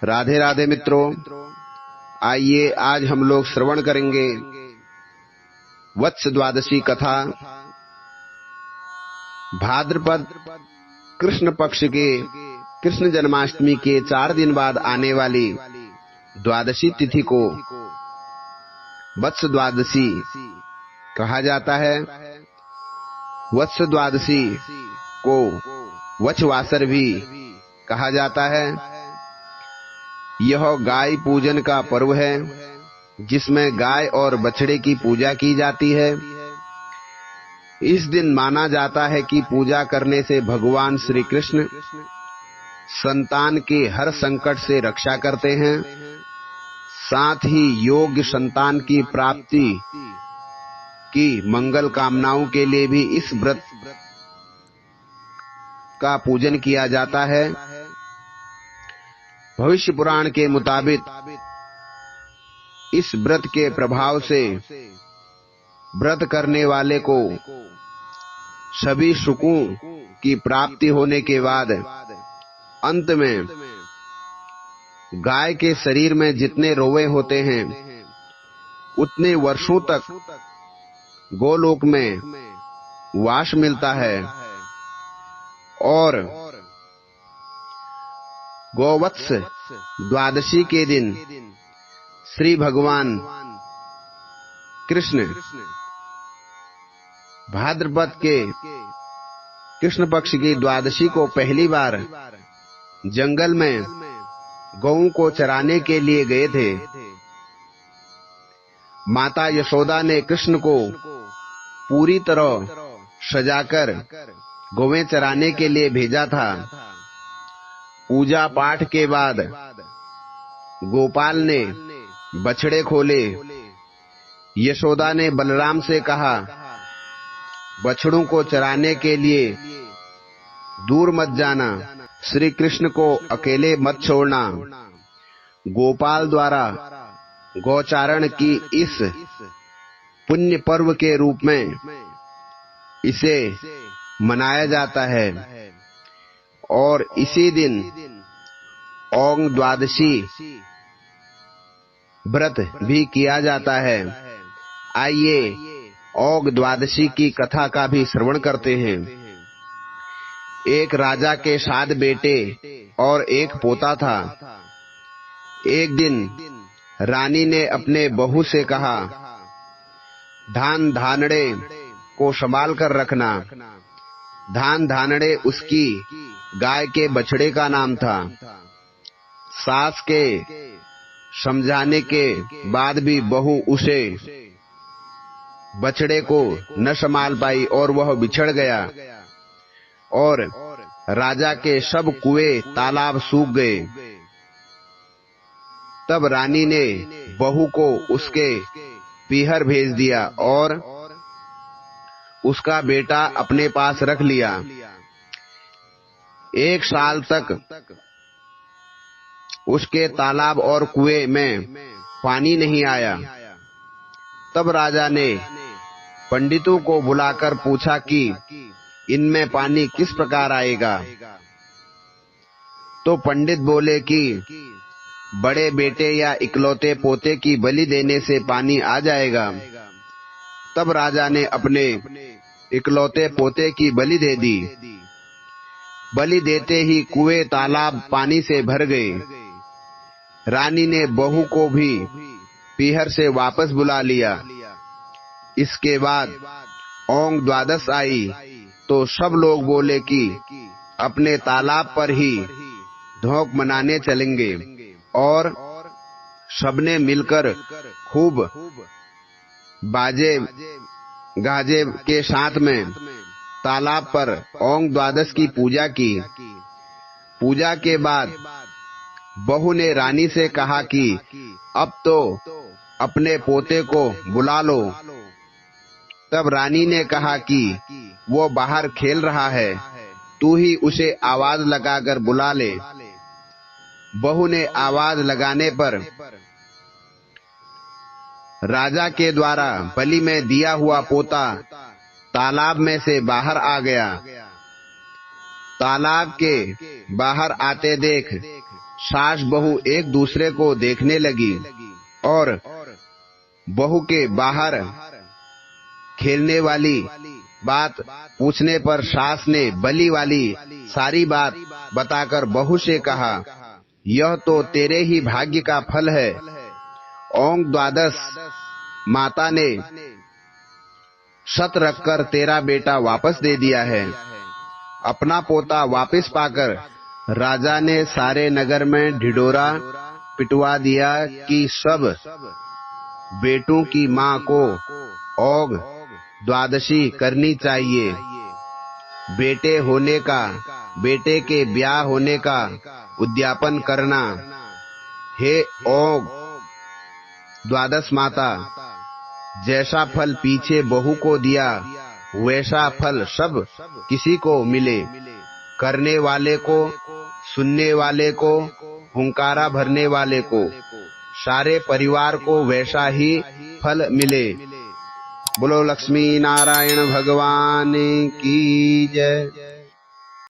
राधे राधे मित्रों, आइए आज हम लोग श्रवण करेंगे वत्स द्वादशी कथा। भाद्रपद कृष्ण पक्ष के कृष्ण जन्माष्टमी के 4 दिन बाद आने वाली द्वादशी तिथि को वत्स द्वादशी कहा जाता है। वत्स द्वादशी को वच्छवासर भी कहा जाता है। यह गाय पूजन का पर्व है, जिसमें गाय और बछड़े की पूजा की जाती है। इस दिन माना जाता है कि पूजा करने से भगवान श्री कृष्ण संतान के हर संकट से रक्षा करते हैं। साथ ही योग्य संतान की प्राप्ति की मंगल कामनाओं के लिए भी इस व्रत का पूजन किया जाता है। भविष्य पुराण के मुताबिक इस व्रत के प्रभाव से व्रत करने वाले को सभी सुखों की प्राप्ति होने के बाद अंत में गाय के शरीर में जितने रोवे होते हैं उतने वर्षों तक गोलोक में वास मिलता है। और गोवत्स द्वादशी के दिन श्री भगवान कृष्ण भाद्रपद के कृष्ण पक्ष की द्वादशी को पहली बार जंगल में गौओं को चराने के लिए गए थे। माता यशोदा ने कृष्ण को पूरी तरह सजाकर गौएं चराने के लिए भेजा था। पूजा पाठ के बाद गोपाल ने बछड़े खोले। यशोदा ने बलराम से कहा, बछड़ों को चराने के लिए दूर मत जाना, श्री कृष्ण को अकेले मत छोड़ना। गोपाल द्वारा गौचारण की इस पुण्य पर्व के रूप में इसे मनाया जाता है। और इसी दिन औंग द्वादशी व्रत भी किया जाता है। आइए औंग द्वादशी की कथा का भी श्रवण करते हैं। एक राजा के 7 बेटे और एक पोता था। एक दिन रानी ने अपने बहू से कहा, धान धानड़े को संभाल कर रखना। धान धानड़े उसकी गाय के बछड़े का नाम था। सास के समझाने के बाद भी बहू उसे बछड़े को न संभाल पाई और वह बिछड़ गया और राजा के सब कुएं तालाब सूख गए। तब रानी ने बहू को उसके पीहर भेज दिया और उसका बेटा अपने पास रख लिया। 1 साल तक उसके तालाब और कुएं में पानी नहीं आया। तब राजा ने पंडितों को बुलाकर पूछा कि इनमें पानी किस प्रकार आएगा। तो पंडित बोले कि बड़े बेटे या इकलौते पोते की बलि देने से पानी आ जाएगा। तब राजा ने अपने इकलौते पोते की बलि दे दी। बलि देते ही कुएं तालाब पानी से भर गए। रानी ने बहू को भी पीहर से वापस बुला लिया। इसके बाद औंग द्वादश आई तो सब लोग बोले कि अपने तालाब पर ही धौंक मनाने चलेंगे। और सबने मिलकर खूब बाजे गाजे के साथ में तालाब पर औंग द्वादश की पूजा की। पूजा के बाद बहू ने रानी से कहा कि अब तो अपने पोते को बुला लो। तब रानी ने कहा कि वो बाहर खेल रहा है, तू ही उसे आवाज लगाकर बुला ले। बहू ने आवाज लगाने पर राजा के द्वारा बलि में दिया हुआ पोता तालाब में से बाहर आ गया। तालाब के बाहर आते देख सास बहू एक दूसरे को देखने लगी और बहू के बाहर खेलने वाली बात पूछने पर सास ने बलि वाली सारी बात बताकर बहू से कहा, यह तो तेरे ही भाग्य का फल है। ओंग द्वादश माता ने शत रखकर तेरा बेटा वापस दे दिया है। अपना पोता वापस पाकर राजा ने सारे नगर में ढिढोरा पिटवा दिया कि सब बेटों की मां को ओग द्वादशी करनी चाहिए। बेटे होने का, बेटे के ब्याह होने का उद्यापन करना। हे ओग द्वादश माता, जैसा फल पीछे बहू को दिया वैसा फल सब किसी को मिले। करने वाले को, सुनने वाले को, हुंकारा भरने वाले को, सारे परिवार को वैसा ही फल मिले। बोलो लक्ष्मी नारायण भगवान की जय।